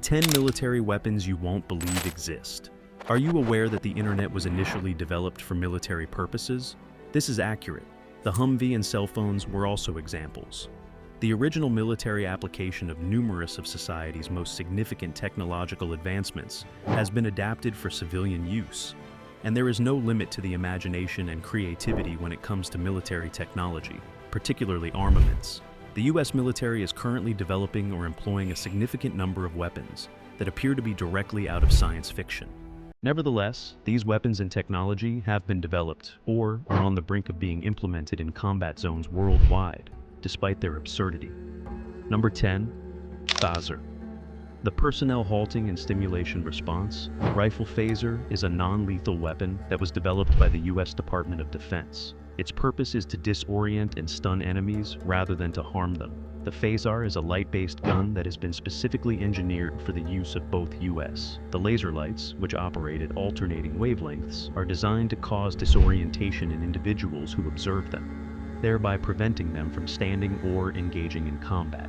10 military weapons you won't believe exist. Are you aware that the internet was initially developed for military purposes? This is accurate. The Humvee and cell phones were also examples. The original military application of numerous of society's most significant technological advancements has been adapted for civilian use, and there is no limit to the imagination and creativity when it comes to military technology, particularly armaments. The US military is currently developing or employing a significant number of weapons that appear to be directly out of science fiction. Nevertheless, these weapons and technology have been developed or are on the brink of being implemented in combat zones worldwide, despite their absurdity. Number 10. Phaser. The personnel halting and stimulation response rifle phaser is a non-lethal weapon that was developed by the US Department of Defense. Its purpose is to disorient and stun enemies rather than to harm them. The phaser is a light-based gun that has been specifically engineered for the use of both US. The laser lights, which operate at alternating wavelengths, are designed to cause disorientation in individuals who observe them, thereby preventing them from standing or engaging in combat.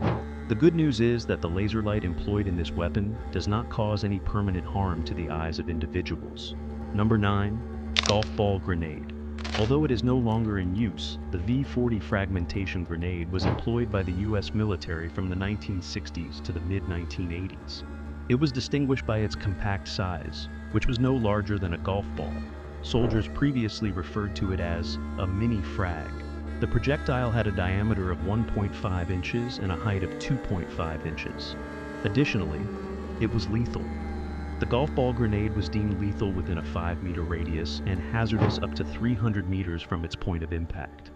The good news is that the laser light employed in this weapon does not cause any permanent harm to the eyes of individuals. Number 9. Golf ball grenade. Although it is no longer in use, the V-40 fragmentation grenade was employed by the US military from the 1960s to the mid-1980s. It was distinguished by its compact size, which was no larger than a golf ball. Soldiers previously referred to it as a mini frag. The projectile had a diameter of 1.5 inches and a height of 2.5 inches. Additionally, it was lethal. The golf ball grenade was deemed lethal within a 5-meter radius and hazardous up to 300 meters from its point of impact.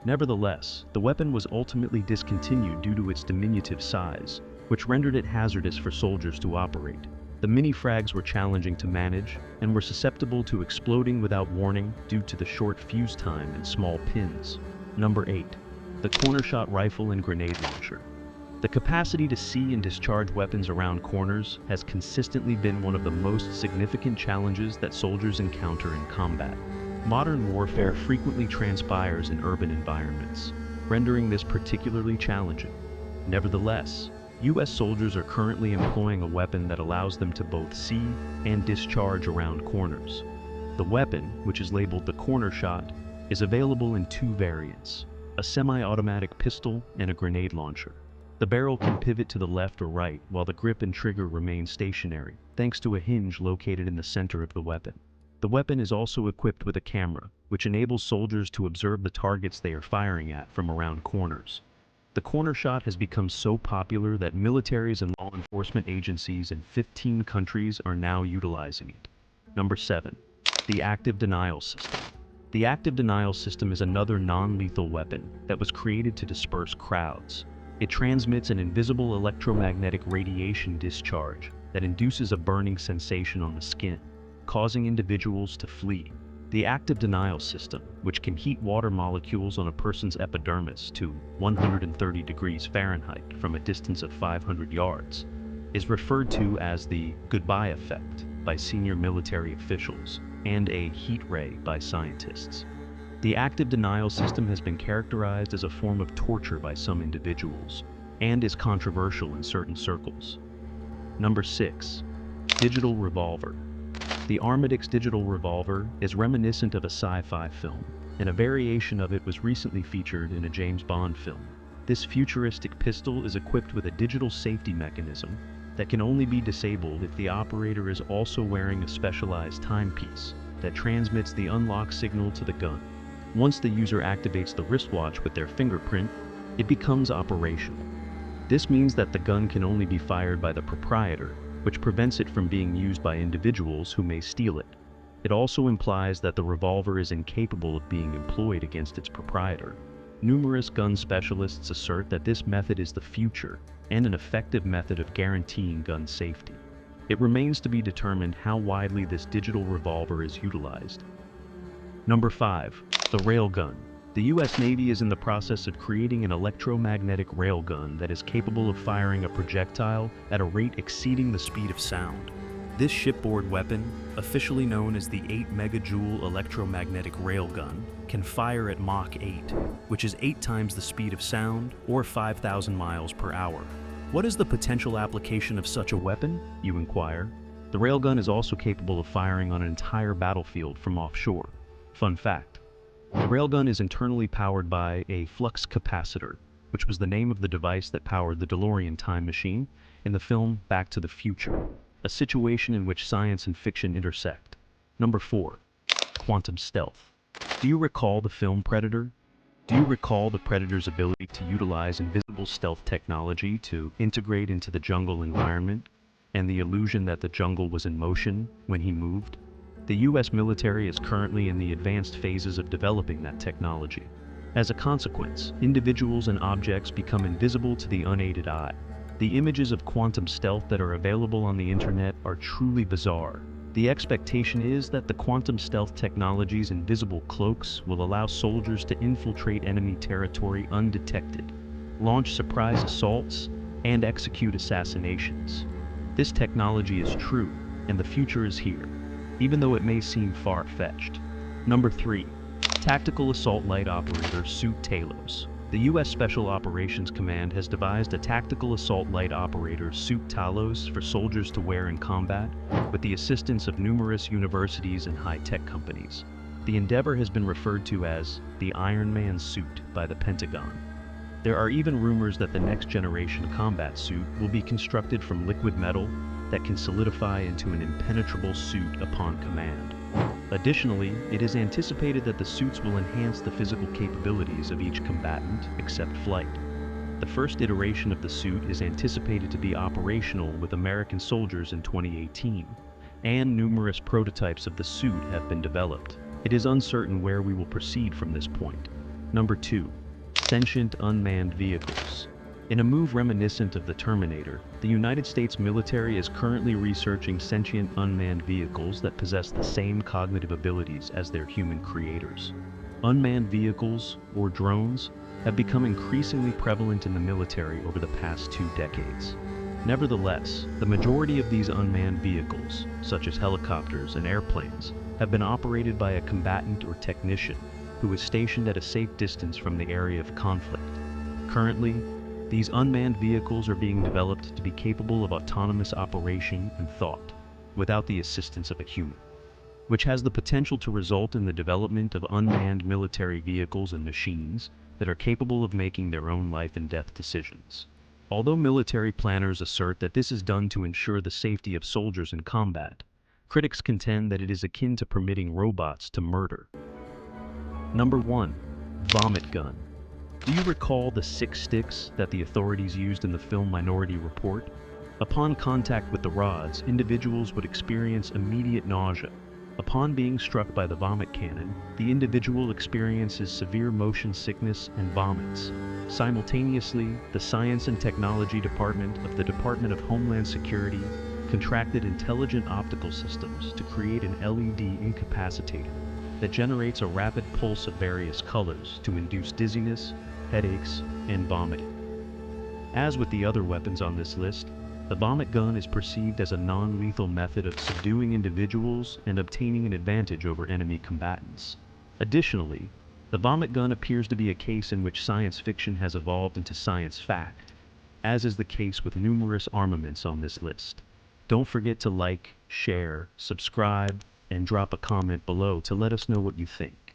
Nevertheless, the weapon was ultimately discontinued due to its diminutive size, which rendered it hazardous for soldiers to operate. The mini-frags were challenging to manage and were susceptible to exploding without warning due to the short fuse time and small pins. Number 8. The corner-shot rifle and grenade launcher. The capacity to see and discharge weapons around corners has consistently been one of the most significant challenges that soldiers encounter in combat. Modern warfare frequently transpires in urban environments, rendering this particularly challenging. Nevertheless, US soldiers are currently employing a weapon that allows them to both see and discharge around corners. The weapon, which is labeled the corner shot, is available in 2 variants, a semi-automatic pistol and a grenade launcher. The barrel can pivot to the left or right, while the grip and trigger remain stationary, thanks to a hinge located in the center of the weapon. The weapon is also equipped with a camera, which enables soldiers to observe the targets they are firing at from around corners. The corner shot has become so popular that militaries and law enforcement agencies in 15 countries are now utilizing it. Number 7. The active denial system. The active denial system is another non-lethal weapon that was created to disperse crowds. It transmits an invisible electromagnetic radiation discharge that induces a burning sensation on the skin, causing individuals to flee. The active denial system, which can heat water molecules on a person's epidermis to 130 degrees Fahrenheit from a distance of 500 yards, is referred to as the goodbye effect by senior military officials and a heat ray by scientists. The active denial system has been characterized as a form of torture by some individuals and is controversial in certain circles. Number 6. Digital revolver. The Armadix digital revolver is reminiscent of a sci-fi film, and a variation of it was recently featured in a James Bond film. This futuristic pistol is equipped with a digital safety mechanism that can only be disabled if the operator is also wearing a specialized timepiece that transmits the unlock signal to the gun. Once the user activates the wristwatch with their fingerprint, it becomes operational. This means that the gun can only be fired by the proprietor, which prevents it from being used by individuals who may steal it. It also implies that the revolver is incapable of being employed against its proprietor. Numerous gun specialists assert that this method is the future and an effective method of guaranteeing gun safety. It remains to be determined how widely this digital revolver is utilized. Number 5. The railgun. The US Navy is in the process of creating an electromagnetic railgun that is capable of firing a projectile at a rate exceeding the speed of sound. This shipboard weapon, officially known as the 8 megajoule electromagnetic railgun, can fire at Mach 8, which is 8 times the speed of sound or 5,000 miles per hour. What is the potential application of such a weapon, you inquire? The railgun is also capable of firing on an entire battlefield from offshore. Fun fact: the railgun is internally powered by a flux capacitor, which was the name of the device that powered the DeLorean time machine in the film Back to the Future, a situation in which science and fiction intersect. Number 4. Quantum stealth. Do you recall the film Predator? Do you recall the Predator's ability to utilize invisible stealth technology to integrate into the jungle environment, and the illusion that the jungle was in motion when he moved? The US military is currently in the advanced phases of developing that technology. As a consequence, individuals and objects become invisible to the unaided eye. The images of quantum stealth that are available on the internet are truly bizarre. The expectation is that the quantum stealth technology's invisible cloaks will allow soldiers to infiltrate enemy territory undetected, launch surprise assaults, and execute assassinations. This technology is true, and the future is here, even though it may seem far-fetched. Number 3. Tactical Assault Light Operator Suit Talos. The U.S. Special Operations Command has devised a Tactical Assault Light Operator Suit Talos for soldiers to wear in combat, with the assistance of numerous universities and high-tech companies. The endeavor has been referred to as the Iron Man suit by the Pentagon. There are even rumors that the next-generation combat suit will be constructed from liquid metal that can solidify into an impenetrable suit upon command. Additionally, it is anticipated that the suits will enhance the physical capabilities of each combatant except flight. The first iteration of the suit is anticipated to be operational with American soldiers in 2018, and numerous prototypes of the suit have been developed. It is uncertain where we will proceed from this point. Number 2. Sentient unmanned vehicles. In a move reminiscent of the Terminator, the United States military is currently researching sentient unmanned vehicles that possess the same cognitive abilities as their human creators. Unmanned vehicles, or drones, have become increasingly prevalent in the military over the past 2 decades. Nevertheless, the majority of these unmanned vehicles, such as helicopters and airplanes, have been operated by a combatant or technician who is stationed at a safe distance from the area of conflict. Currently, these unmanned vehicles are being developed to be capable of autonomous operation and thought, without the assistance of a human, which has the potential to result in the development of unmanned military vehicles and machines that are capable of making their own life and death decisions. Although military planners assert that this is done to ensure the safety of soldiers in combat, critics contend that it is akin to permitting robots to murder. Number 1. Vomit gun. Do you recall the 6 sticks that the authorities used in the film Minority Report? Upon contact with the rods, individuals would experience immediate nausea. Upon being struck by the vomit cannon, the individual experiences severe motion sickness and vomits. Simultaneously, the Science and Technology Department of the Department of Homeland Security contracted intelligent optical systems to create an LED incapacitator that generates a rapid pulse of various colors to induce dizziness, headaches, and vomiting. As with the other weapons on this list, the vomit gun is perceived as a non-lethal method of subduing individuals and obtaining an advantage over enemy combatants. Additionally, the vomit gun appears to be a case in which science fiction has evolved into science fact, as is the case with numerous armaments on this list. Don't forget to like, share, subscribe, and drop a comment below to let us know what you think.